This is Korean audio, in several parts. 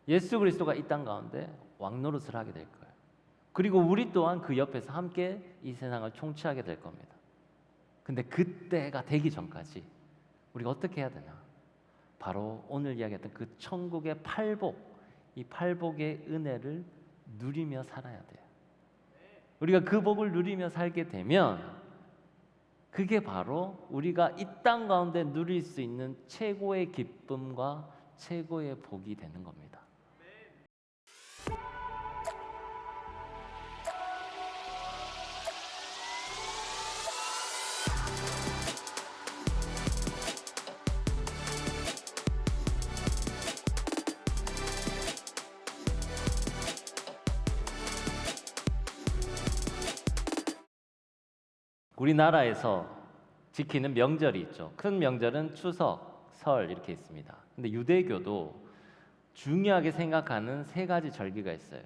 예수 그리스도가 이 땅 가운데 왕노릇을 하게 될 거예요. 그리고 우리 또한 그 옆에서 함께 이 세상을 통치하게 될 겁니다. 근데 그때가 되기 전까지 우리가 어떻게 해야 되냐? 바로 오늘 이야기했던 그 천국의 팔복, 이 팔복의 은혜를 누리며 살아야 돼요. 우리가 그 복을 누리며 살게 되면 그게 바로 우리가 이 땅 가운데 누릴 수 있는 최고의 기쁨과 최고의 복이 되는 겁니다. 우리나라에서 지키는 명절이 있죠. 큰 명절은 추석, 설 이렇게 있습니다. 근데 유대교도 중요하게 생각하는 세 가지 절기가 있어요.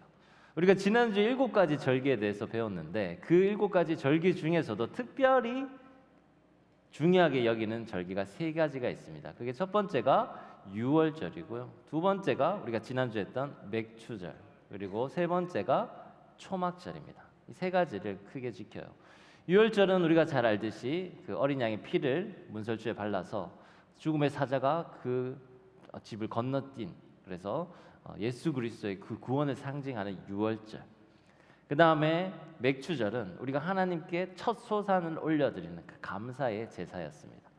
우리가 지난주 7가지 절기에 대해서 배웠는데 그 7가지 절기 중에서도 특별히 중요하게 여기는 절기가 세 가지가 있습니다. 그게 첫 번째가 유월절이고요. 두 번째가 우리가 지난주에 했던 맥추절, 그리고 세 번째가 초막절입니다. 이 세 가지를 크게 지켜요. 유월절은 우리가 잘 알듯이 그 어린 양의 피를 문설주에 발라서 죽음의 사자가 그 집을 건너뛴, 그래서 예수 그리스도의 그 구원을 상징하는 유월절. 그 다음에 맥추절은 우리가 하나님께 첫 소산을 올려드리는 그 감사의 제사였습니다.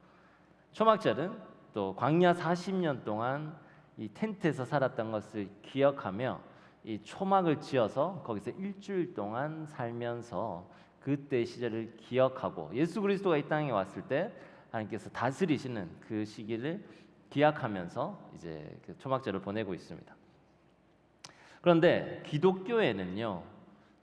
초막절은 또 광야 40년 동안 이 텐트에서 살았던 것을 기억하며 이 초막을 지어서 거기서 일주일 동안 살면서 그때 시절을 기억하고 예수 그리스도가 이 땅에 왔을 때 하나님께서 다스리시는 그 시기를 기약하면서 이제 그 초막절을 보내고 있습니다. 그런데 기독교에는요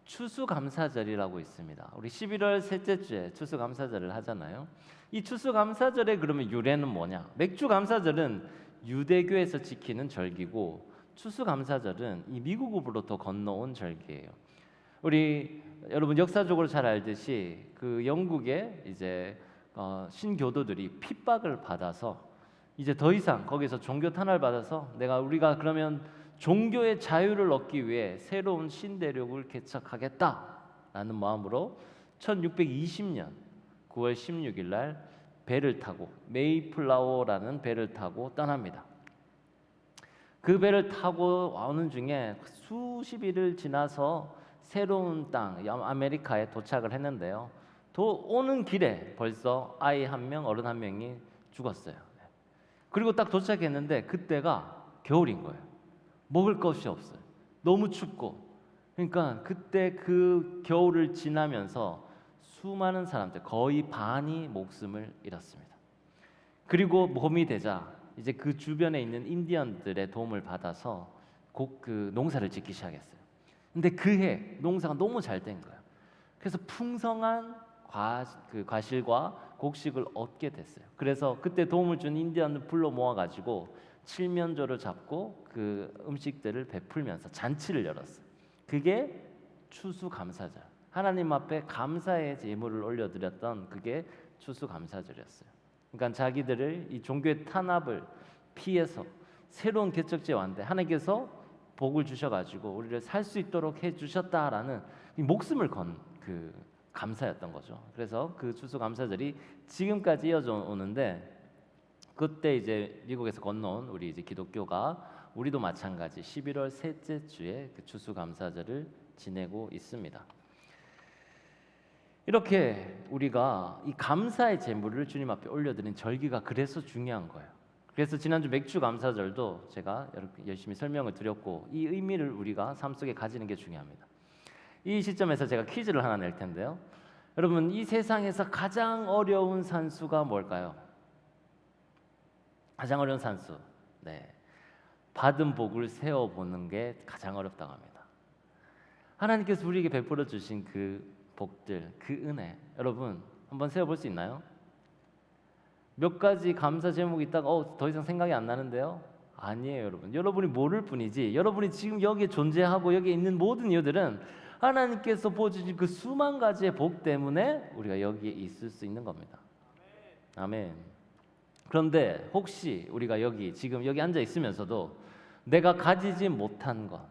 추수감사절이라고 있습니다. 우리 11월 셋째 주에 추수감사절을 하잖아요. 이 추수감사절의 그러면 유래는 뭐냐? 맥주감사절은 유대교에서 지키는 절기고 추수감사절은 이 미국으로부터 건너온 절기예요. 우리 여러분 역사적으로 잘 알듯이 그 영국의 이제 신교도들이 핍박을 받아서 이제 더 이상 거기서 종교 탄압을 받아서 우리가 그러면 종교의 자유를 얻기 위해 새로운 신대륙을 개척하겠다라는 마음으로 1620년 9월 16일 날 배를 타고 메이플라워라는 배를 타고 떠납니다. 그 배를 타고 오는 중에 수십 일을 지나서 새로운 땅 아메리카에 도착을 했는데요. 오는 길에 벌써 아이 한 명, 어른 한 명이 죽었어요. 그리고 딱 도착했는데 그때가 겨울인 거예요. 먹을 것이 없어요. 너무 춥고. 그러니까 그때 그 겨울을 지나면서 수많은 사람들, 거의 반이 목숨을 잃었습니다. 그리고 봄이 되자 이제 그 주변에 있는 인디언들의 도움을 받아서 그 농사를 짓기 시작했어요. 근데 그해 농사가 너무 잘 된 거예요. 그래서 풍성한 과실과 곡식을 얻게 됐어요. 그래서 그때 도움을 준 인디언을 불러 모아가지고 칠면조를 잡고 그 음식들을 베풀면서 잔치를 열었어요. 그게 추수감사절. 하나님 앞에 감사의 제물을 올려드렸던 그게 추수감사절이었어요. 그러니까 자기들을 이 종교의 탄압을 피해서 새로운 개척지에 왔는데 하나님께서 복을 주셔가지고 우리를 살 수 있도록 해주셨다라는 이 목숨을 건 그 감사였던 거죠. 그래서 그 추수감사절이 지금까지 이어져 오는데 그때 이제 미국에서 건너온 우리 이제 기독교가 우리도 마찬가지 11월 셋째 주에 그 추수감사절을 지내고 있습니다. 이렇게 우리가 이 감사의 제물을 주님 앞에 올려드린 절기가 그래서 중요한 거예요. 그래서 지난주 맥주감사절도 제가 열심히 설명을 드렸고 이 의미를 우리가 삶 속에 가지는 게 중요합니다. 이 시점에서 제가 퀴즈를 하나 낼 텐데요. 여러분 이 세상에서 가장 어려운 산수가 뭘까요? 가장 어려운 산수. 네, 받은 복을 세어보는 게 가장 어렵다고 합니다. 하나님께서 우리에게 베풀어 주신 그 복들, 그 은혜 여러분 한번 세어볼 수 있나요? 몇 가지 감사 제목이 있다가 더 이상 생각이 안 나는데요? 아니에요 여러분. 여러분이 모를 뿐이지 여러분이 지금 여기에 존재하고 여기에 있는 모든 이유들은 하나님께서 보여주신 그 수만 가지의 복 때문에 우리가 여기에 있을 수 있는 겁니다. 아멘. 그런데 혹시 우리가 지금 여기 앉아 있으면서도 내가 가지지 못한 것,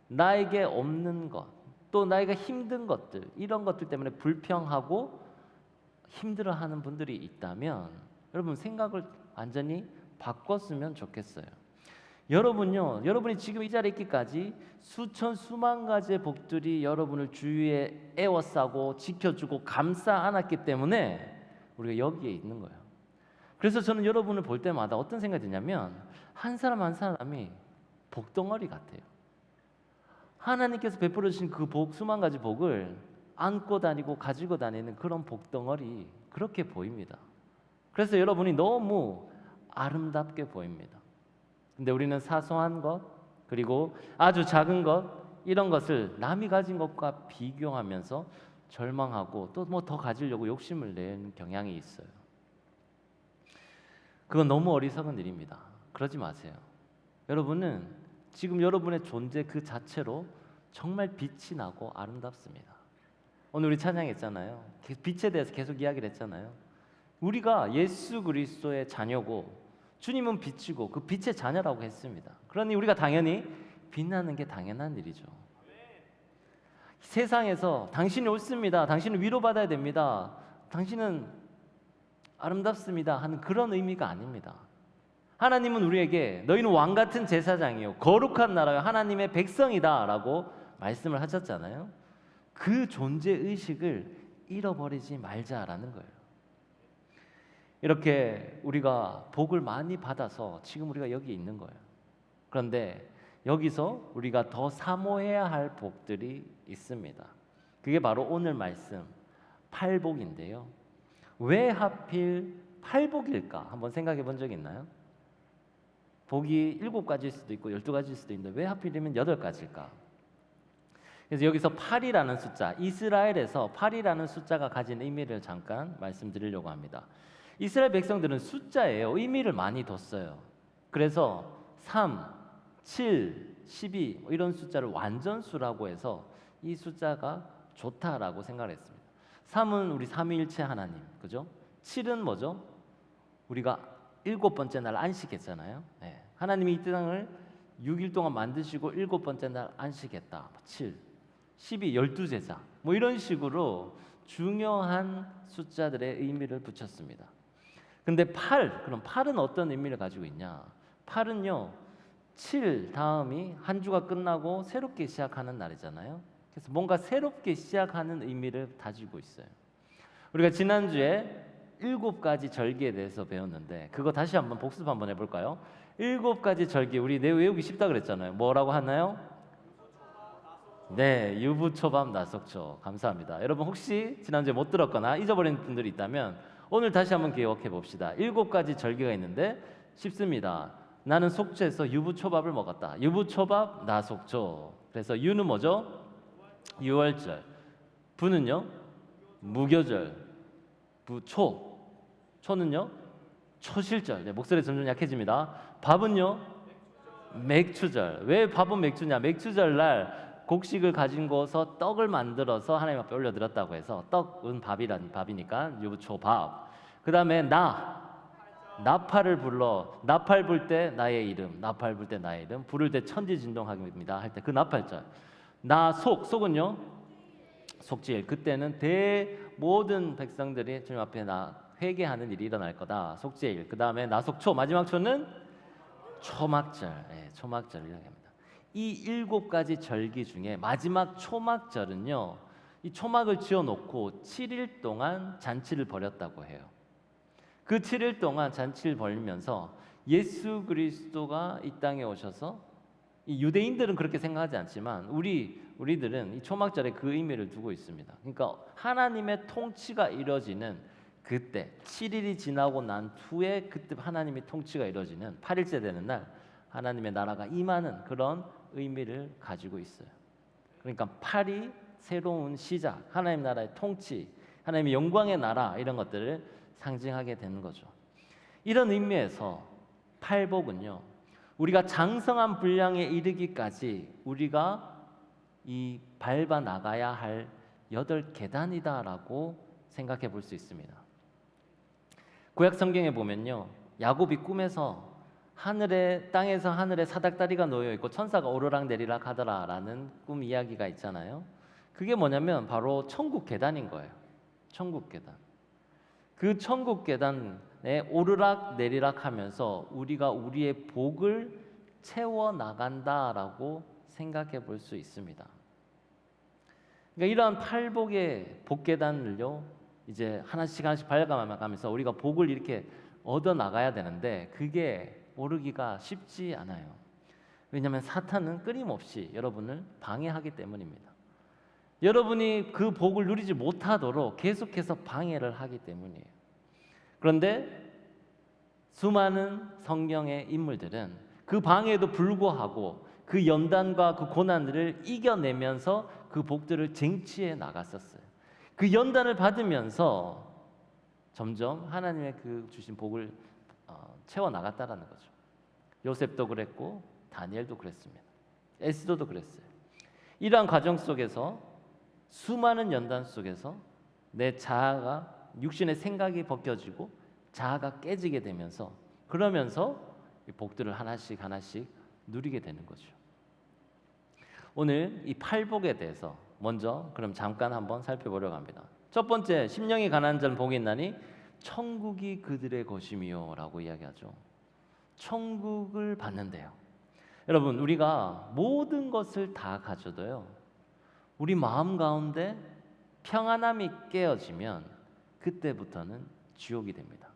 나에게 없는 것, 또 나에게 힘든 것들, 이런 것들 때문에 불평하고 힘들어하는 분들이 있다면 여러분 생각을 완전히 바꿨으면 좋겠어요. 여러분요, 여러분이 지금 이 자리에 있기까지 수천 수만 가지의 복들이 여러분을 주위에 에워싸고 지켜주고 감싸 안았기 때문에 우리가 여기에 있는 거예요. 그래서 저는 여러분을 볼 때마다 어떤 생각이 드냐면 한 사람 한 사람이 복덩어리 같아요. 하나님께서 베풀어 주신 그 복, 수만 가지 복을 안고 다니고 가지고 다니는 그런 복덩어리, 그렇게 보입니다. 그래서 여러분이 너무 아름답게 보입니다. 근데 우리는 사소한 것, 그리고 아주 작은 것, 이런 것을 남이 가진 것과 비교하면서 절망하고 또 뭐 더 가지려고 욕심을 내는 경향이 있어요. 그건 너무 어리석은 일입니다. 그러지 마세요. 여러분은 지금 여러분의 존재 그 자체로 정말 빛이 나고 아름답습니다. 오늘 우리 찬양했잖아요. 빛에 대해서 계속 이야기를 했잖아요. 우리가 예수 그리스도의 자녀고 주님은 빛이고 그 빛의 자녀라고 했습니다. 그러니 우리가 당연히 빛나는 게 당연한 일이죠. 세상에서 당신이 옳습니다, 당신은 위로받아야 됩니다, 당신은 아름답습니다 하는 그런 의미가 아닙니다. 하나님은 우리에게 너희는 왕같은 제사장이요 거룩한 나라요 하나님의 백성이다 라고 말씀을 하셨잖아요. 그 존재의식을 잃어버리지 말자라는 거예요. 이렇게 우리가 복을 많이 받아서 지금 우리가 여기 있는 거예요. 그런데 여기서 우리가 더 사모해야 할 복들이 있습니다. 그게 바로 오늘 말씀 팔복인데요. 왜 하필 팔복일까? 한번 생각해 본 적 있나요? 복이 7가지일 수도 있고 12가지일 수도 있는데 왜 하필이면 8가지일까? 그래서 여기서 8이라는 숫자, 이스라엘에서 8이라는 숫자가 가진 의미를 잠깐 말씀드리려고 합니다. 이스라엘 백성들은 숫자예요. 의미를 많이 뒀어요. 그래서 3, 7, 12 이런 숫자를 완전수라고 해서 이 숫자가 좋다라고 생각을 했습니다. 3은 우리 삼위일체 하나님, 그죠? 7은 뭐죠? 우리가 7번째 날 안식했잖아요. 네. 하나님이 이 땅을 6일 동안 만드시고 7번째 날 안식했다. 7, 12, 12제자 뭐 이런 식으로 중요한 숫자들의 의미를 붙였습니다. 근데 8, 그럼 8은 어떤 의미를 가지고 있냐? 8은요 7 다음이 한 주가 끝나고 새롭게 시작하는 날이잖아요. 그래서 뭔가 새롭게 시작하는 의미를 가지고 있어요. 우리가 지난주에 7가지 절기에 대해서 배웠는데 그거 다시 한번 복습 한번 해볼까요? 7가지 절기 우리 외우기 쉽다 그랬잖아요. 뭐라고 하나요? 네, 유부초밥 나속초. 감사합니다. 여러분 혹시 지난주에 못 들었거나 잊어버린 분들이 있다면 오늘 다시 한번 기억해 봅시다. 7가지 절기가 있는데 쉽습니다. 나는 속초에서 유부초밥을 먹었다. 유부초밥 나속초. 그래서 유는 뭐죠? 유월절. 부는요? 무교절. 부초. 초는요? 초실절. 네, 목소리 점점 약해집니다. 밥은요? 맥추절. 왜 밥은 맥주냐? 맥추절 날 곡식을 가지고서 떡을 만들어서 하나님 앞에 올려드렸다고 해서 떡은 밥이니까 유부초밥. 그 다음에 나팔을 불러. 나팔 불 때 나의 이름, 나팔 불 때 나의 이름, 부를 때 천지진동하기입니다 할 때 그 나팔절. 속은요? 속죄일. 그때는 모든 백성들이 주님 앞에 회개하는 일이 일어날 거다. 속죄일. 그 다음에 나속초. 마지막 초는 초막절. 네, 초막절을 이야기합니다. 이 7가지 절기 중에 마지막 초막절은요, 이 초막을 지어놓고 7일 동안 잔치를 벌였다고 해요. 그 7일 동안 잔치를 벌이면서 예수 그리스도가 이 땅에 오셔서, 이 유대인들은 그렇게 생각하지 않지만 우리들은 이 초막절에 그 의미를 두고 있습니다. 그러니까 하나님의 통치가 이루어지는 그때 7일이 지나고 난 후에 그때 하나님의 통치가 이루어지는 8일째 되는 날 하나님의 나라가 임하는 그런 의미를 가지고 있어요. 그러니까 8이 새로운 시작, 하나님 나라의 통치, 하나님의 영광의 나라 이런 것들을 상징하게 되는 거죠. 이런 의미에서 팔복은요, 우리가 장성한 분량에 이르기까지 우리가 이 밟아 나가야 할 8계단이다라고 생각해 볼 수 있습니다. 구약 성경에 보면요, 야곱이 꿈에서 땅에서 하늘에 사닥다리가 놓여 있고 천사가 오르락 내리락 하더라라는 꿈 이야기가 있잖아요. 그게 뭐냐면 바로 천국 계단인 거예요. 천국 계단. 그 천국 계단에 오르락 내리락 하면서 우리가 우리의 복을 채워 나간다라고 생각해 볼 수 있습니다. 그러니까 이러한 팔복의 복계단을요, 이제 하나씩 하나씩 밟아가면서 우리가 복을 이렇게 얻어 나가야 되는데 그게 오르기가 쉽지 않아요. 왜냐하면 사탄은 끊임없이 여러분을 방해하기 때문입니다. 여러분이 그 복을 누리지 못하도록 계속해서 방해를 하기 때문이에요. 그런데 수많은 성경의 인물들은 그 방해에도 불구하고 그 연단과 그 고난들을 이겨내면서 그 복들을 쟁취해 나갔었어요. 그 연단을 받으면서 점점 하나님의 그 주신 복을 채워 나갔다라는 거죠. 요셉도 그랬고 다니엘도 그랬습니다. 에스더도 그랬어요. 이러한 과정 속에서 수많은 연단 속에서 내 자아가 육신의 생각이 벗겨지고 자아가 깨지게 되면서 그러면서 이 복들을 하나씩 하나씩 누리게 되는 거죠. 오늘 이 팔복에 대해서 먼저 그럼 잠깐 한번 살펴보려고 합니다. 첫 번째, 심령이 가난한 자는 복이 있나니 천국이 그들의 것이미요라고 이야기하죠. 천국을 받는데요. 여러분, 우리가 모든 것을 다 가져도요, 우리 마음 가운데 평안함이 깨어지면 그때부터는 지옥이 됩니다.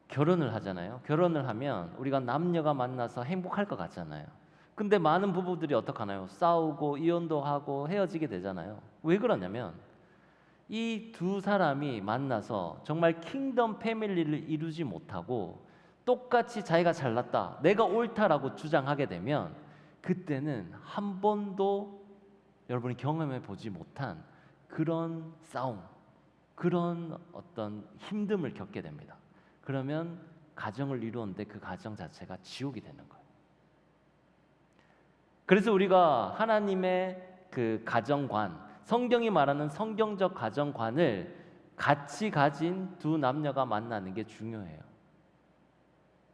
결혼을 하잖아요. 결혼을 하면 우리가 남녀가 만나서 행복할 것 같잖아요. 근데 많은 부부들이 어떡하나요? 싸우고 이혼도 하고 헤어지게 되잖아요. 왜 그러냐면 이 두 사람이 만나서 정말 킹덤 패밀리를 이루지 못하고 똑같이 자기가 잘났다, 내가 옳다라고 주장하게 되면 그때는 한 번도 여러분이 경험해 보지 못한 그런 싸움, 그런 어떤 힘듦을 겪게 됩니다. 그러면 가정을 이루었는데 그 가정 자체가 지옥이 되는 거예요. 그래서 우리가 하나님의 그 가정관, 성경이 말하는 성경적 가정관을 같이 가진 두 남녀가 만나는 게 중요해요.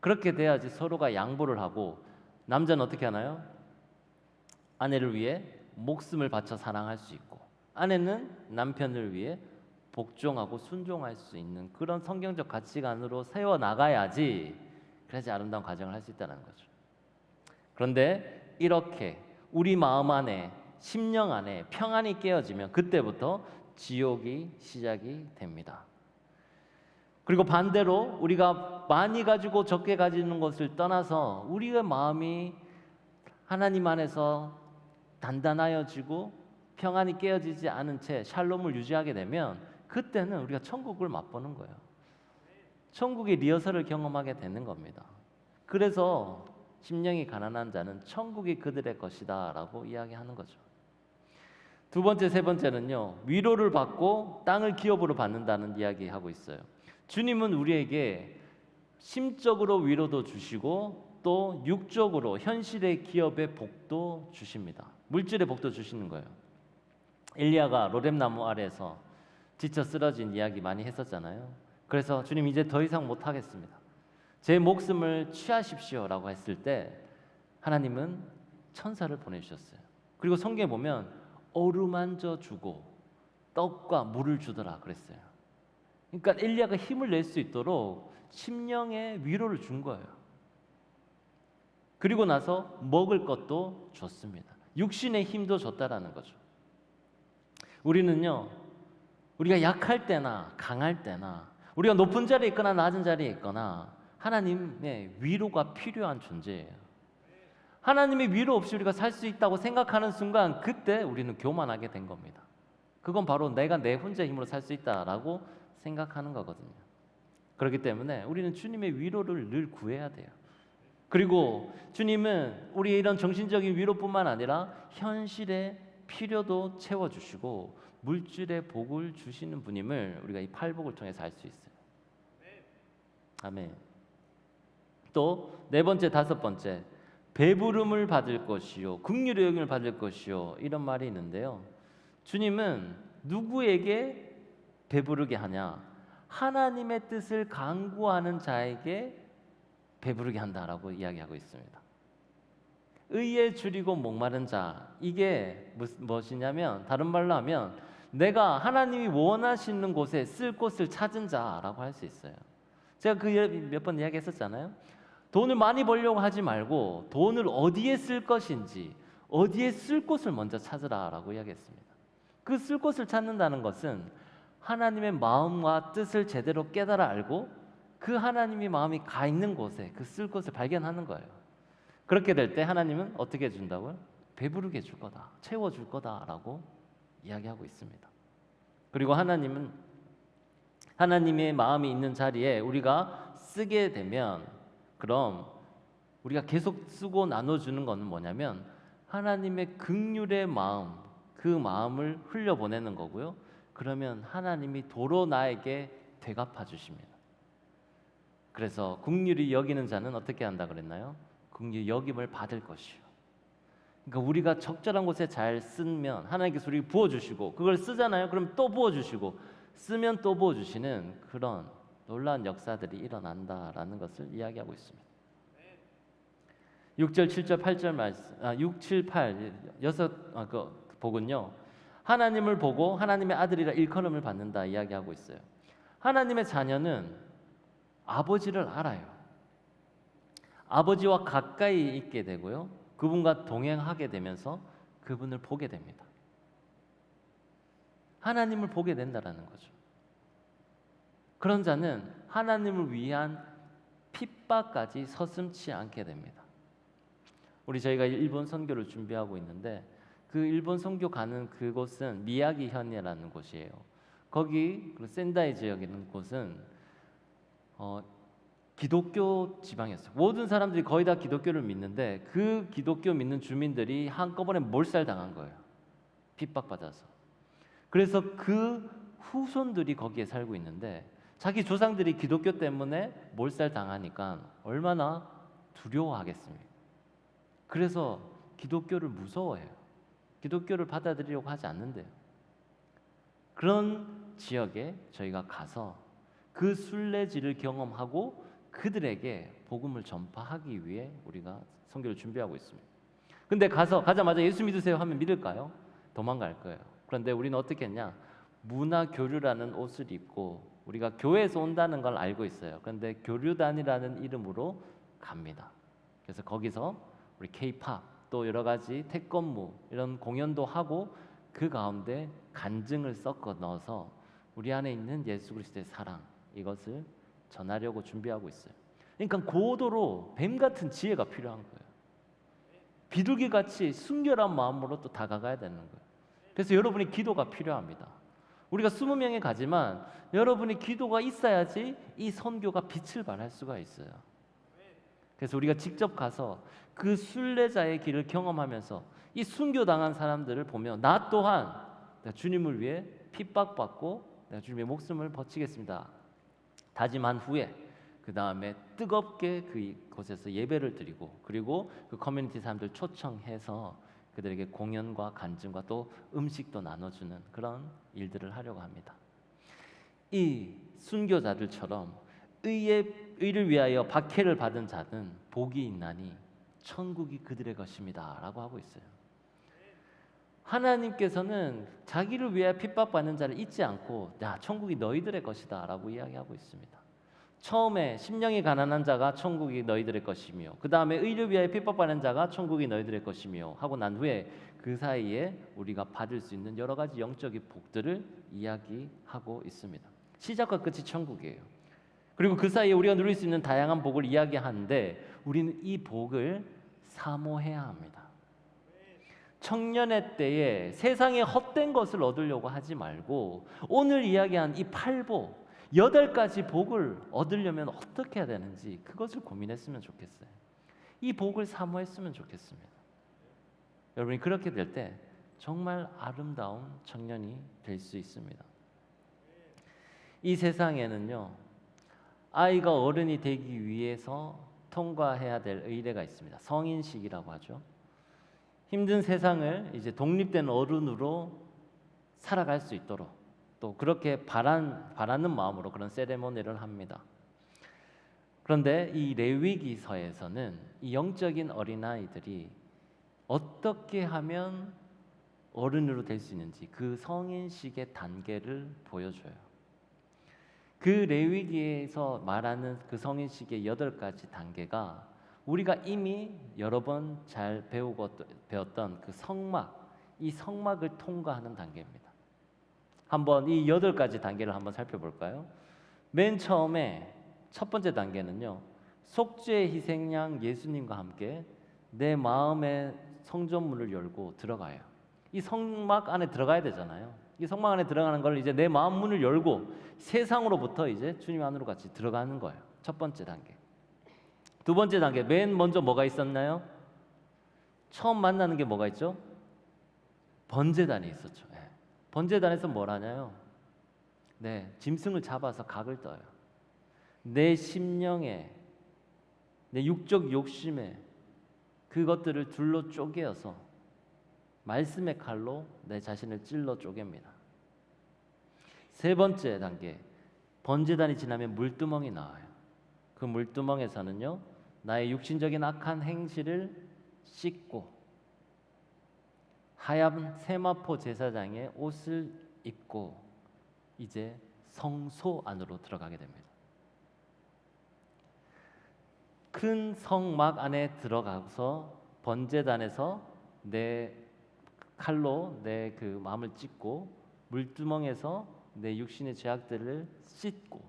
그렇게 돼야지 서로가 양보를 하고, 남자는 어떻게 하나요? 아내를 위해 목숨을 바쳐 사랑할 수 있고, 아내는 남편을 위해 복종하고 순종할 수 있는 그런 성경적 가치관으로 세워 나가야지, 그래야지 아름다운 가정을 할 수 있다는 거죠. 그런데 이렇게 우리 마음 안에, 심령 안에 평안이 깨어지면 그때부터 지옥이 시작이 됩니다. 그리고 반대로 우리가 많이 가지고 적게 가지는 것을 떠나서 우리의 마음이 하나님 안에서 단단하여지고 평안이 깨어지지 않은 채 샬롬을 유지하게 되면 그때는 우리가 천국을 맛보는 거예요. 천국의 리허설을 경험하게 되는 겁니다. 그래서 심령이 가난한 자는 천국이 그들의 것이다 라고 이야기하는 거죠. 두 번째, 세 번째는요, 위로를 받고 땅을 기업으로 받는다는 이야기하고 있어요. 주님은 우리에게 심적으로 위로도 주시고 또 육적으로 현실의 기업의 복도 주십니다. 물질의 복도 주시는 거예요. 엘리야가 로뎀나무 아래에서 지쳐 쓰러진 이야기 많이 했었잖아요. 그래서 주님 이제 더 이상 못하겠습니다, 제 목숨을 취하십시오라고 했을 때 하나님은 천사를 보내주셨어요. 그리고 성경에 보면 어루만져 주고 떡과 물을 주더라 그랬어요. 그러니까 엘리야가 힘을 낼 수 있도록 심령의 위로를 준 거예요. 그리고 나서 먹을 것도 줬습니다. 육신의 힘도 줬다라는 거죠. 우리는요, 우리가 약할 때나 강할 때나 우리가 높은 자리에 있거나 낮은 자리에 있거나 하나님의 위로가 필요한 존재예요. 하나님의 위로 없이 우리가 살 수 있다고 생각하는 순간 그때 우리는 교만하게 된 겁니다. 그건 바로 내가 내 혼자의 힘으로 살 수 있다라고 생각하는 거거든요. 그렇기 때문에 우리는 주님의 위로를 늘 구해야 돼요. 그리고 주님은 우리의 이런 정신적인 위로뿐만 아니라 현실의 필요도 채워주시고 물질의 복을 주시는 분임을 우리가 이 팔복을 통해서 알 수 있어요. 아멘. 또 네 번째, 다섯 번째, 배부름을 받을 것이요 긍휼의 여김을 받을 것이요, 이런 말이 있는데요. 주님은 누구에게 배부르게 하냐? 하나님의 뜻을 간구하는 자에게 배부르게 한다라고 이야기하고 있습니다. 의에 줄이고 목마른 자, 이게 무엇이냐면 다른 말로 하면 내가 하나님이 원하시는 곳에 쓸 곳을 찾은 자라고 할 수 있어요. 제가 그 몇 번 이야기했었잖아요. 돈을 많이 벌려고 하지 말고 돈을 어디에 쓸 것인지, 어디에 쓸 곳을 먼저 찾으라라고 이야기했습니다. 그 쓸 곳을 찾는다는 것은 하나님의 마음과 뜻을 제대로 깨달아 알고 그 하나님의 마음이 가 있는 곳에 그 쓸 곳을 발견하는 거예요. 그렇게 될 때 하나님은 어떻게 해준다고요? 배부르게 줄 거다, 채워줄 거다라고 이야기하고 있습니다. 그리고 하나님은 하나님의 마음이 있는 자리에 우리가 쓰게 되면, 그럼 우리가 계속 쓰고 나눠주는 것은 뭐냐면 하나님의 긍휼의 마음, 그 마음을 흘려보내는 거고요. 그러면 하나님이 도로 나에게 되갚아 주십니다. 그래서 긍휼히 여기는 자는 어떻게 한다 그랬나요? 긍휼히 여김을 받을 것이요. 그러니까 우리가 적절한 곳에 잘 쓰면 하나님께서 우리에게 부어주시고, 그걸 쓰잖아요. 그럼 또 부어주시고, 쓰면 또 부어주시는 그런 놀라운 역사들이 일어난다라는 것을 이야기하고 있습니다. 6절, 7절, 8절 말씀, 6, 7, 8 그 복은요, 하나님을 보고 하나님의 아들이라 일컬음을 받는다 이야기하고 있어요. 하나님의 자녀는 아버지를 알아요. 아버지와 가까이 있게 되고요, 그분과 동행하게 되면서 그분을 보게 됩니다. 하나님을 보게 된다라는 거죠. 그런 자는 하나님을 위한 핍박까지 서슴지 않게 됩니다. 저희가 일본 선교를 준비하고 있는데 그 일본 선교 가는 그곳은 미야기현이라는 곳이에요. 거기 센다이 지역에 있는 곳은 기독교 지방이었어요. 모든 사람들이 거의 다 기독교를 믿는데 그 기독교 믿는 주민들이 한꺼번에 몰살당한 거예요. 핍박받아서. 그래서 그 후손들이 거기에 살고 있는데 자기 조상들이 기독교 때문에 몰살당하니까 얼마나 두려워하겠습니까? 그래서 기독교를 무서워해요. 기독교를 받아들이려고 하지 않는데요. 그런 지역에 저희가 가서 그 순례지를 경험하고 그들에게 복음을 전파하기 위해 우리가 선교를 준비하고 있습니다. 근데 가자마자 예수 믿으세요 하면 믿을까요? 도망갈 거예요. 그런데 우리는 어떻게 했냐? 문화 교류라는 옷을 입고 우리가 교회에서 온다는 걸 알고 있어요. 그런데 교류단이라는 이름으로 갑니다. 그래서 거기서 우리 K-팝 또 여러 가지 태권무 이런 공연도 하고 그 가운데 간증을 섞어 넣어서 우리 안에 있는 예수 그리스도의 사랑, 이것을 전하려고 준비하고 있어요. 그러니까 고도로 뱀 같은 지혜가 필요한 거예요. 비둘기 같이 순결한 마음으로 또 다가가야 되는 거예요. 그래서 여러분이 기도가 필요합니다. 우리가 20명에 가지만 여러분이 기도가 있어야지 이 선교가 빛을 발할 수가 있어요. 그래서 우리가 직접 가서 그 순례자의 길을 경험하면서 이 순교당한 사람들을 보며 나 또한 내가 주님을 위해 핍박받고 내가 주님의 목숨을 바치겠습니다 다짐한 후에 그 다음에 뜨겁게 그곳에서 예배를 드리고, 그리고 그 커뮤니티 사람들 초청해서 그들에게 공연과 간증과 또 음식도 나눠주는 그런 일들을 하려고 합니다. 이 순교자들처럼 의를 위하여 박해를 받은 자는 복이 있나니 천국이 그들의 것입니다 라고 하고 있어요. 하나님께서는 자기를 위하여 핍박받는 자를 잊지 않고 야, 천국이 너희들의 것이다 라고 이야기하고 있습니다. 처음에 심령이 가난한 자가 천국이 너희들의 것이며, 그 다음에 의를 위하여 핍박받는 자가 천국이 너희들의 것이며 하고 난 후에 그 사이에 우리가 받을 수 있는 여러 가지 영적인 복들을 이야기하고 있습니다. 시작과 끝이 천국이에요. 그리고 그 사이에 우리가 누릴 수 있는 다양한 복을 이야기하는데 우리는 이 복을 사모해야 합니다. 청년의 때에 세상의 헛된 것을 얻으려고 하지 말고 오늘 이야기한 이 8복, 8가지 복을 얻으려면 어떻게 해야 되는지 그것을 고민했으면 좋겠어요. 이 복을 사모했으면 좋겠습니다. 여러분이 그렇게 될 때 정말 아름다운 청년이 될 수 있습니다. 이 세상에는요, 아이가 어른이 되기 위해서 통과해야 될 의례가 있습니다. 성인식이라고 하죠. 힘든 세상을 이제 독립된 어른으로 살아갈 수 있도록 또 그렇게 바라는 마음으로 그런 세레모니를 합니다. 그런데 이 레위기서에서는 이 영적인 어린아이들이 어떻게 하면 어른으로 될 수 있는지 그 성인식의 단계를 보여줘요. 그 레위기에서 말하는 그 성인식의 8가지 단계가 우리가 이미 여러 번 잘 배웠던 그 성막, 이 성막을 통과하는 단계입니다. 한번 이 8가지 단계를 한번 살펴볼까요? 맨 처음에 첫 번째 단계는요, 속죄의 희생양 예수님과 함께 내 마음의 성전문을 열고 들어가요. 이 성막 안에 들어가야 되잖아요. 이 성막 안에 들어가는 걸 이제 내 마음 문을 열고 세상으로부터 이제 주님 안으로 같이 들어가는 거예요. 첫 번째 단계. 두 번째 단계, 맨 먼저 뭐가 있었나요? 처음 만나는 게 뭐가 있죠? 번제단이 있었죠. 네. 번제단에서 뭘 하냐요? 네, 짐승을 잡아서 각을 떠요. 내 심령에, 내 육적 욕심에 그것들을 둘로 쪼개어서 말씀의 칼로 내 자신을 찔러 쪼갭니다. 세 번째 단계, 번제단이 지나면 물두멍이 나와요. 그 물두멍에서는요, 나의 육신적인 악한 행실을 씻고 하얀 세마포 제사장의 옷을 입고 이제 성소 안으로 들어가게 됩니다. 큰 성막 안에 들어가서 번제단에서 내 칼로 내 그 마음을 찢고 물두멍에서 내 육신의 죄악들을 씻고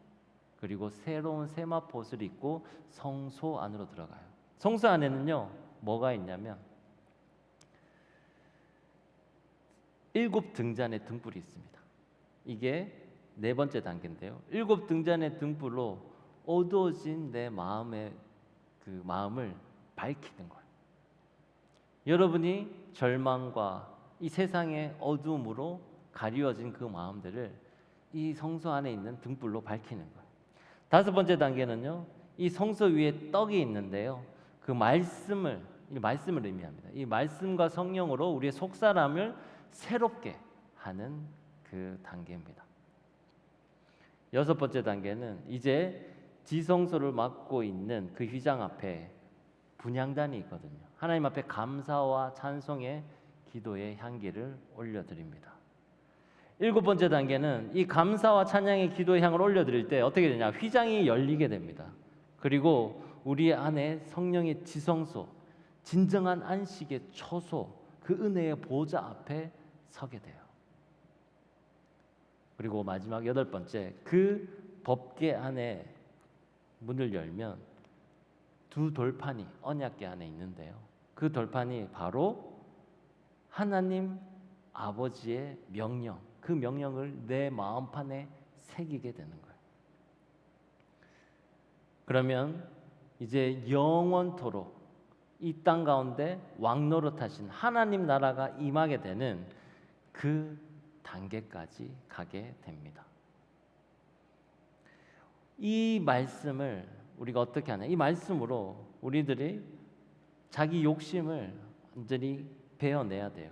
그리고 새로운 세마포 옷을 입고 성소 안으로 들어가요. 성소 안에는요 뭐가 있냐면 7등잔의 등불이 있습니다. 이게 네 번째 단계인데요. 7등잔의 등불로 어두워진 내 마음의 그 마음을 밝히는 거예요. 여러분이 절망과 이 세상의 어두움으로 가리워진 그 마음들을 이 성소 안에 있는 등불로 밝히는 거예요. 다섯 번째 단계는요, 이 성소 위에 떡이 있는데요, 그 말씀을 의미합니다. 이 말씀과 성령으로 우리의 속사람을 새롭게 하는 그 단계입니다. 여섯 번째 단계는 이제 지성소를 맡고 있는 그 휘장 앞에 분향단이 있거든요. 하나님 앞에 감사와 찬송의 기도의 향기를 올려드립니다. 일곱 번째 단계는 이 감사와 찬양의 기도의 향을 올려드릴 때 어떻게 되냐? 휘장이 열리게 됩니다. 그리고 우리 안에 성령의 지성소, 진정한 안식의 초소, 그 은혜의 보좌 앞에 서게 돼요. 그리고 마지막 여덟 번째, 그 법궤 안에 문을 열면 두 돌판이 언약궤 안에 있는데요. 그 돌판이 바로 하나님 아버지의 명령, 그 명령을 내 마음판에 새기게 되는 거예요. 그러면 이제 영원토록 이 땅 가운데 왕노릇하신 하나님 나라가 임하게 되는 그 단계까지 가게 됩니다. 이 말씀을 우리가 어떻게 하냐? 이 말씀으로 우리들이 자기 욕심을 완전히 베어내야 돼요.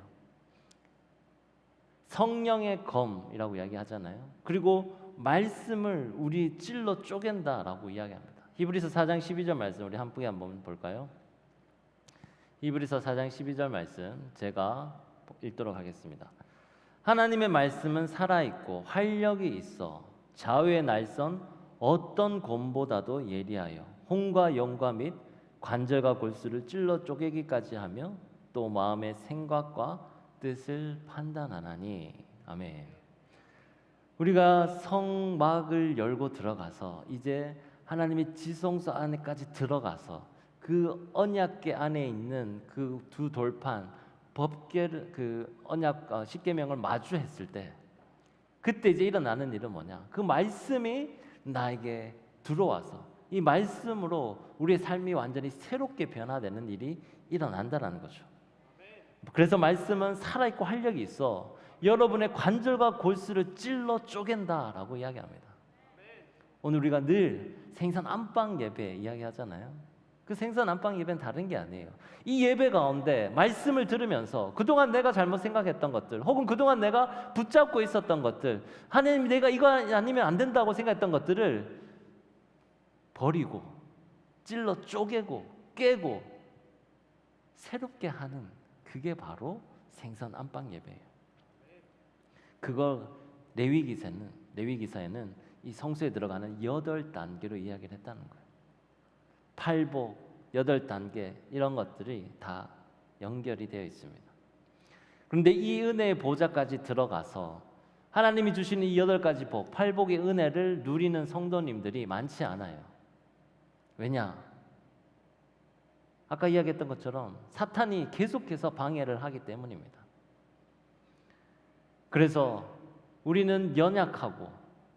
성령의 검이라고 이야기하잖아요. 그리고 말씀을 우리 찔러 쪼갠다라고 이야기합니다. 히브리서 4장 12절 말씀 우리 함께 한번 볼까요? 히브리서 4장 12절 말씀 제가 읽도록 하겠습니다. 하나님의 말씀은 살아있고 활력이 있어 좌우의 날선 어떤 곰보다도 예리하여 혼과 영과 및 관절과 골수를 찔러 쪼개기까지 하며 또 마음의 생각과 뜻을 판단하나니. 아멘. 우리가 성막을 열고 들어가서 이제 하나님의 지성소 안에까지 들어가서 그 언약궤 안에 있는 그 두 돌판 법궤를 그 언약 십계명을 마주했을 때 그때 이제 일어나는 일은 뭐냐? 그 말씀이 나에게 들어와서 이 말씀으로 우리의 삶이 완전히 새롭게 변화되는 일이 일어난다는 거죠. 그래서 말씀은 살아있고 활력이 있어 여러분의 관절과 골수를 찔러 쪼갠다라고 이야기합니다. 오늘 우리가 늘 생선 안방 예배 이야기하잖아요. 그 생선 안방 예배는 다른 게 아니에요. 이 예배 가운데 말씀을 들으면서 그동안 내가 잘못 생각했던 것들 혹은 그동안 내가 붙잡고 있었던 것들 하나님 내가 이거 아니면 안 된다고 생각했던 것들을 버리고 찔러 쪼개고 깨고 새롭게 하는 그게 바로 생선 안방 예배예요. 그걸 레위기사에는 이 성소에 들어가는 8단계로 이야기를 했다는 거예요. 팔복, 8단계 이런 것들이 다 연결이 되어 있습니다. 그런데 이 은혜의 보좌까지 들어가서 하나님이 주시는 이 8가지 복, 팔복의 은혜를 누리는 성도님들이 많지 않아요. 왜냐? 아까 이야기했던 것처럼 사탄이 계속해서 방해를 하기 때문입니다. 그래서 우리는 연약하고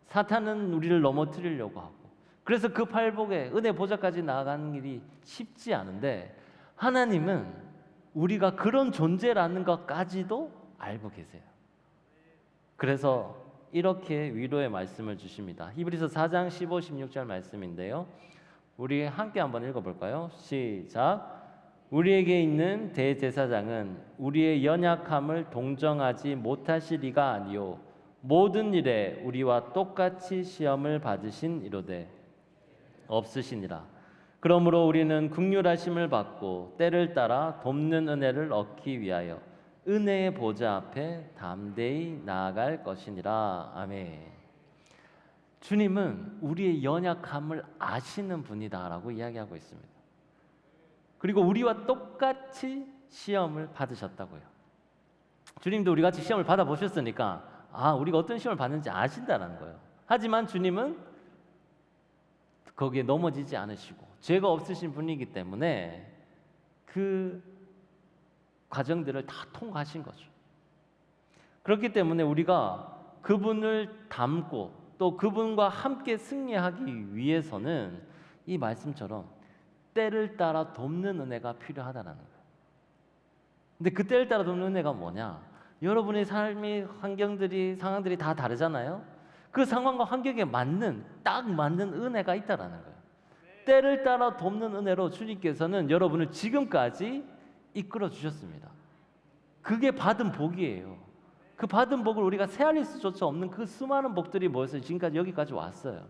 사탄은 우리를 넘어뜨리려고 하고, 그래서 그 팔복의 은혜 보좌까지 나아가는 일이 쉽지 않은데 하나님은 우리가 그런 존재라는 것까지도 알고 계세요. 그래서 이렇게 위로의 말씀을 주십니다. 히브리서 4장 15, 16절 말씀인데요. 우리 함께 한번 읽어볼까요? 시작. 우리에게 있는 대제사장은 우리의 연약함을 동정하지 못하시리가 아니요 모든 일에 우리와 똑같이 시험을 받으신 이로되 없으시니라. 그러므로 우리는 긍휼하심을 받고 때를 따라 돕는 은혜를 얻기 위하여 은혜의 보좌 앞에 담대히 나아갈 것이니라. 아멘. 주님은 우리의 연약함을 아시는 분이다라고 이야기하고 있습니다. 그리고 우리와 똑같이 시험을 받으셨다고요. 주님도 우리 같이 시험을 받아보셨으니까 우리가 어떤 시험을 받는지 아신다는 거예요. 하지만 주님은 거기에 넘어지지 않으시고 죄가 없으신 분이기 때문에 그 과정들을 다 통과하신 거죠. 그렇기 때문에 우리가 그분을 닮고 또 그분과 함께 승리하기 위해서는 이 말씀처럼 때를 따라 돕는 은혜가 필요하다는 거예요. 근데 그 때를 따라 돕는 은혜가 뭐냐? 여러분의 삶의 환경들이 상황들이 다 다르잖아요. 그 상황과 환경에 딱 맞는 은혜가 있다라는 거예요. 때를 따라 돕는 은혜로 주님께서는 여러분을 지금까지 이끌어 주셨습니다. 그게 받은 복이에요. 그 받은 복을 우리가 세알릴 수조차 없는 그 수많은 복들이 모여서 지금까지 여기까지 왔어요.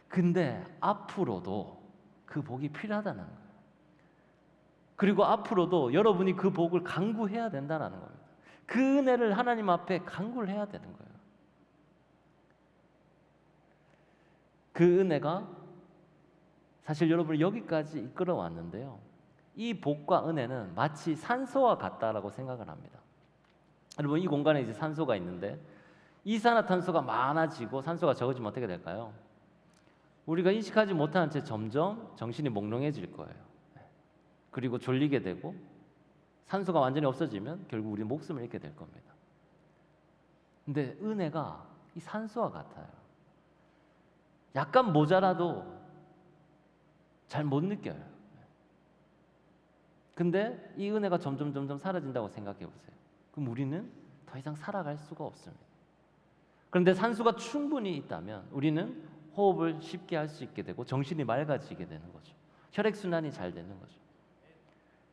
근데 앞으로도 그 복이 필요하다는 거예요. 그리고 앞으로도 여러분이 그 복을 간구해야 된다는 겁니다. 그 은혜를 하나님 앞에 간구를 해야 되는 거예요. 그 은혜가 사실 여러분을 여기까지 이끌어 왔는데요. 이 복과 은혜는 마치 산소와 같다라고 생각을 합니다. 여러분, 이 공간에 이제 산소가 있는데 이산화탄소가 많아지고 산소가 적어지면 어떻게 될까요? 우리가 인식하지 못하는 채 점점 정신이 몽롱해질 거예요. 그리고 졸리게 되고 산소가 완전히 없어지면 결국 우리 목숨을 잃게 될 겁니다. 근데 은혜가 이 산소와 같아요. 약간 모자라도 잘 못 느껴요. 근데 이 은혜가 점점 사라진다고 생각해 보세요. 그럼 우리는 더 이상 살아갈 수가 없습니다. 그런데 산소가 충분히 있다면 우리는 호흡을 쉽게 할 수 있게 되고 정신이 맑아지게 되는 거죠. 혈액순환이 잘 되는 거죠.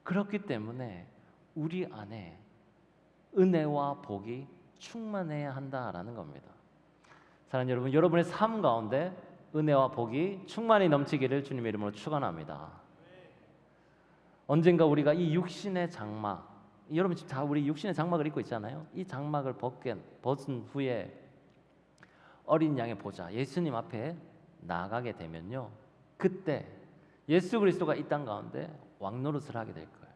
그렇기 때문에 우리 안에 은혜와 복이 충만해야 한다라는 겁니다. 사랑하는 여러분, 여러분의 삶 가운데 은혜와 복이 충만히 넘치기를 주님의 이름으로 축원합니다. 언젠가 우리가 이 육신의 장막, 여러분 지금 다 우리 육신의 장막을 입고 있잖아요. 이 장막을 벗은 후에 어린 양의 보좌 예수님 앞에 나가게 되면요, 그때 예수 그리스도가 이 땅 가운데 왕노릇을 하게 될 거예요.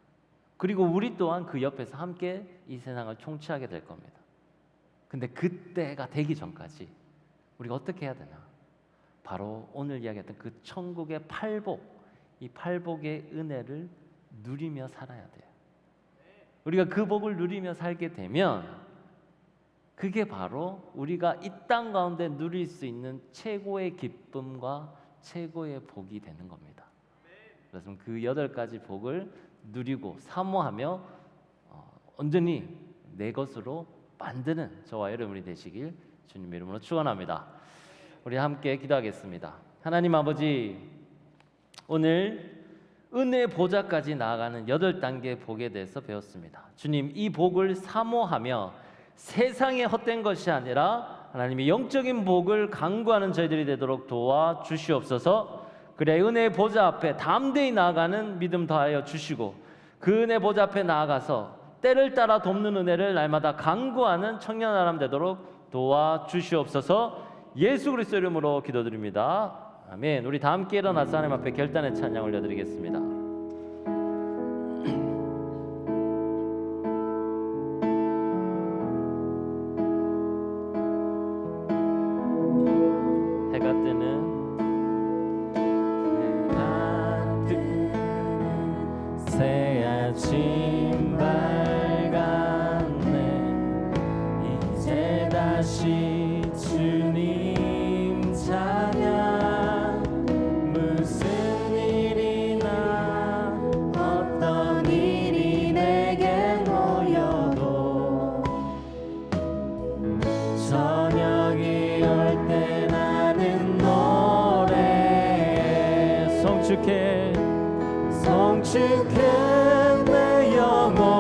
그리고 우리 또한 그 옆에서 함께 이 세상을 통치하게 될 겁니다. 근데 그때가 되기 전까지 우리가 어떻게 해야 되나? 바로 오늘 이야기했던 그 천국의 팔복, 이 팔복의 은혜를 누리며 살아야 돼요. 우리가 그 복을 누리며 살게 되면 그게 바로 우리가 이 땅 가운데 누릴 수 있는 최고의 기쁨과 최고의 복이 되는 겁니다. 그래서 그 8가지 복을 누리고 사모하며 온전히 내 것으로 만드는 저와 여러분이 되시길 주님의 이름으로 축원합니다. 우리 함께 기도하겠습니다. 하나님 아버지, 오늘 은혜 보좌까지 나아가는 8단계 복에 대해서 배웠습니다. 주님, 이 복을 사모하며 세상에 헛된 것이 아니라 하나님의 영적인 복을 간구하는 저희들이 되도록 도와주시옵소서. 그래 은혜의 보좌 앞에 담대히 나아가는 믿음 더하여 주시고 그 은혜 보좌 앞에 나아가서 때를 따라 돕는 은혜를 날마다 강구하는 청년 사람 되도록 도와주시옵소서. 예수 그리스도 이름으로 기도드립니다. 아멘. 우리 다 함께 일어나서 하나님 앞에 결단의 찬양 올려드리겠습니다. 해가 뜨는 새 아침 밝았네. 이제 다시 주님 찬양. 무슨 일이나 어떤 일이 내게 놓여도 저녁이 올 때 나는 노래에 성축해 내 영혼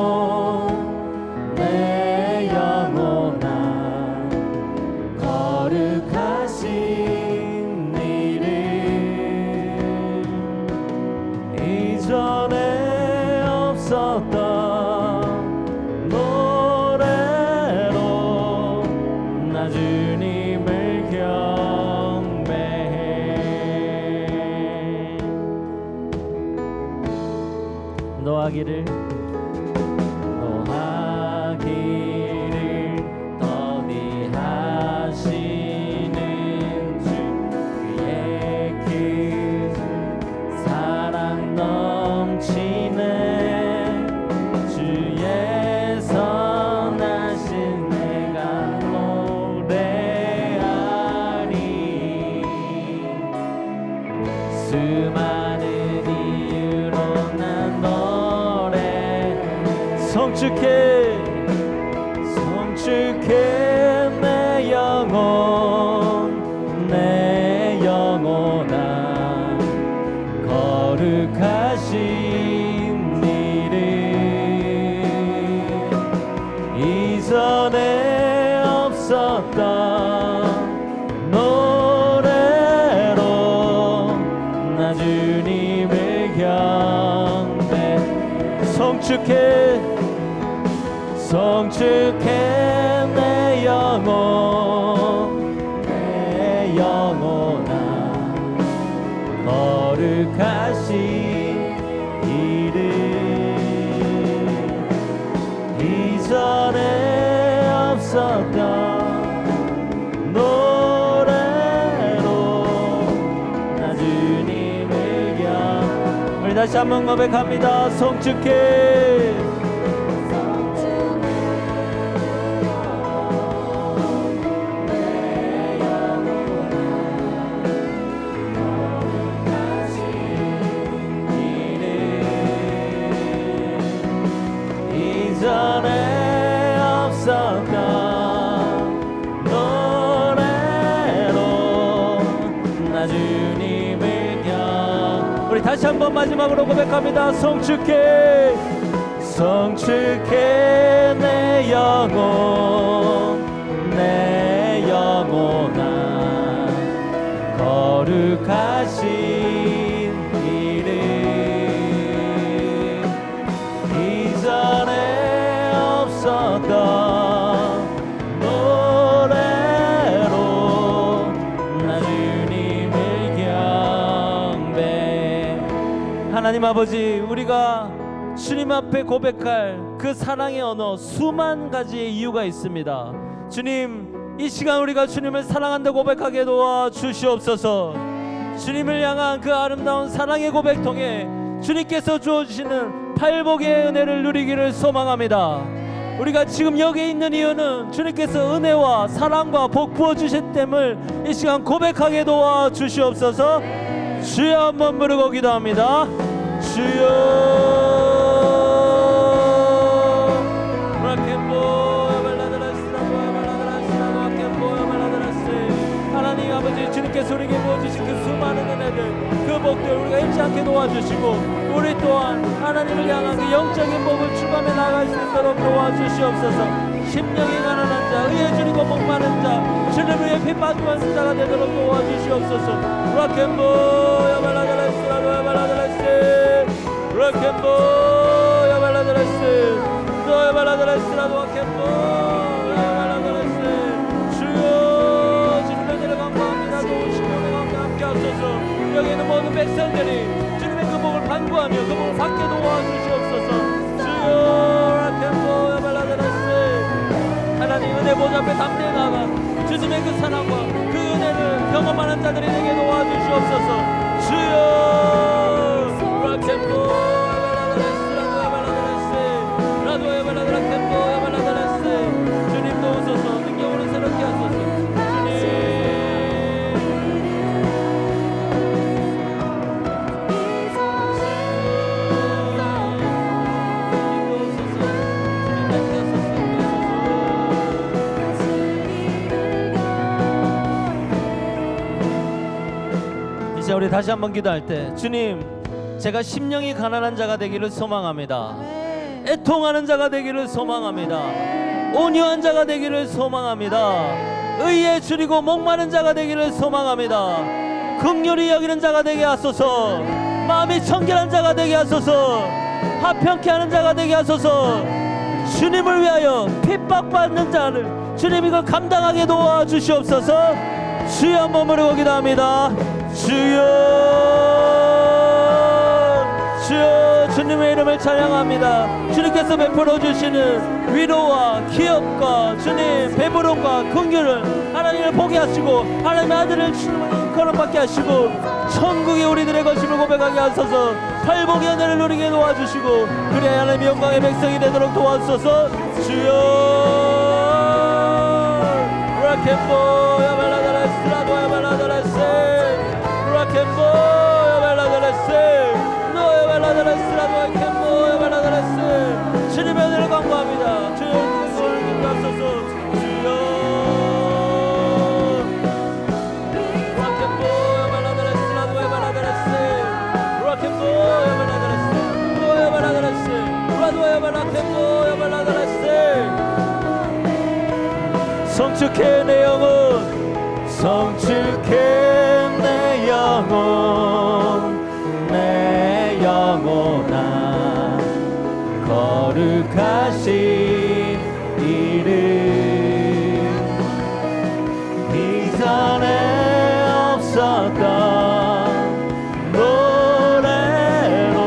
내 영혼아 거룩하신 이름 이전에 없었던 노래로 나 주님을 경배해. 노하기를 더디하시는 주 그의 그 사랑 넘치네. 주의 선하신 내가 노래하리. 수많은 이유로 난 성축해 내 영혼 내 영혼아 거룩하신 이름 이전에 없었던 노래로 나 주님을 경배. 성축해 내 영혼 내 영혼아 거룩하신 이름 이전에 없었던 노래로 나 주님을 우리 다시 한번 고백합니다. 성축해 이전에 없었던 노래로 나 주님을 우리 다시 한번 마지막으로 고백합니다. 성축해 내 영혼 내 영혼아 거룩하신 이름 이전에 없었던 노래로 나 주님을 경배. 하나님 아버지, 우리가 주님 앞에 고백할 그 사랑의 언어 수만 가지의 이유가 있습니다. 주님, 이 시간 우리가 주님을 사랑한다고 고백하게 도와주시옵소서. 주님을 향한 그 아름다운 사랑의 고백 통해 주님께서 주어주시는 팔복의 은혜를 누리기를 소망합니다. 우리가 지금 여기 있는 이유는 주님께서 은혜와 사랑과 복 부어주셨됨을 이 시간 고백하게 도와주시옵소서. 주여 한번 부르고 기도합니다. 주여. 하나님 아버지, 주님께서 우리에게 부어주신 그 수많은 은혜들, 그 복들 우리가 잃지 않게 도와주시고, 우리 또한 하나님을 향한 그 영적인 복을 추구하며 나아갈 수 있도록 도와주시옵소서. 심령이 가난한 자, 의에 줄이고 목마른 자, 주님을 위해 핏받는 자가 되도록 도와주시옵소서. 락앤보 야발라드레스라도 야발라드레스 락앤보 야발라드레스 너 야발라드레스라도 락앤보 야발라드레스 주여 주님의 은혜를 감사합니다. 도우시며 우리가 함께 하소서. 여기 있는 모든 백성들이 주님의 그 복을 반구하며 그 복을 받게 도와주시옵소서. 주여 락앤보 야발라드레스 하나님 은혜 보좌 앞에 담대히 나가 주님의 그 사랑과 그 은혜를 경험하는 자들이 되게 도와주시옵소서. 주여 락앤보 야발라드레스 라도 야발라드레스 야발라드레스 주님 도우소서. 능력으로 새롭게 하소서. 이제 우리 다시 한번 기도할 때 주님 제가 심령이 가난한 자가 되기를 소망합니다. 애통하는 자가 되기를 소망합니다. 온유한 자가 되기를 소망합니다. 의에 줄이고 목마른 자가 되기를 소망합니다. 긍휼히 여기는 자가 되게 하소서. 마음이 청결한 자가 되게 하소서. 화평케 하는 자가 되게 하소서. 주님을 위하여 핍박받는 자를 주님 이걸 감당하게 도와주시옵소서. 주여 한번 부르고 기도합니다. 주여 주님의 이름을 찬양합니다. 주님께서 베풀어 주시는 위로와 기업과 주님 배부름과 긍휼을 하나님을 보게 하시고 하나님의 아들을 주님을 거론받게 하시고 천국이 우리들의 것임을 고백하게 하소서. 팔복의 은혜를 누리게 도와주시고 그래야 하나님의 영광의 백성이 되도록 도와주소서. 주여 락앤보 야발라다라스라도 야발라다라스 락앤보 야발라다라스 너 야발라다라스라도 락앤보 야발라다라스 주님의 은혜를 간구합니다. 주여 기도하소서. 주여 락앤보 야발라다라스라도 야발라다라스 락앤보 야발라다라스 너 야발라다라스 라도 야발라캔보 야발라다라스 성축해 내 영혼 성축해 내 영혼 내 영혼아 거룩하신 이름 이전에 없었던 노래로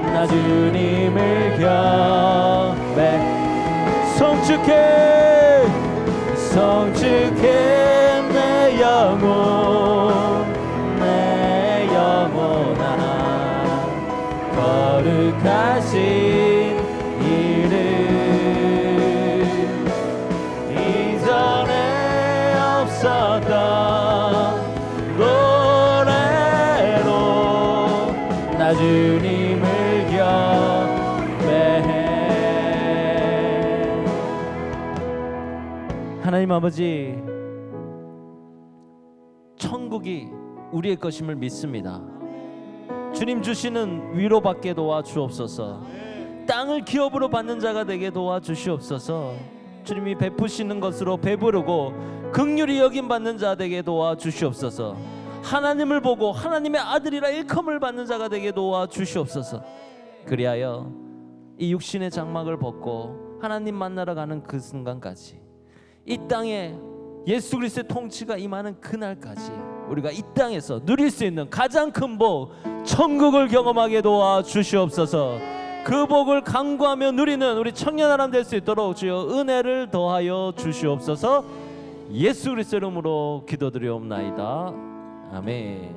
나 주님을 경배 성축해 내 영혼 내 영혼아 거룩하신 이름 이전에 없었던 노래로 나 주님을 경배해. 하나님 아버지, 천국이 우리의 것임을 믿습니다. 주님 주시는 위로받게 도와주옵소서. 땅을 기업으로 받는 자가 되게 도와주시옵소서. 주님이 베푸시는 것으로 배부르고 긍휼히 여김받는 자 되게 도와주시옵소서. 하나님을 보고 하나님의 아들이라 일컬음을 받는 자가 되게 도와주시옵소서. 그리하여 이 육신의 장막을 벗고 하나님 만나러 가는 그 순간까지, 이 땅에 예수 그리스도의 통치가 임하는 그날까지 우리가 이 땅에서 누릴 수 있는 가장 큰 복, 천국을 경험하게 도와주시옵소서. 그 복을 간구하며 누리는 우리 청년아람 될 수 있도록 주여 은혜를 더하여 주시옵소서. 예수 그리스도 이름으로 기도드리옵나이다. 아멘.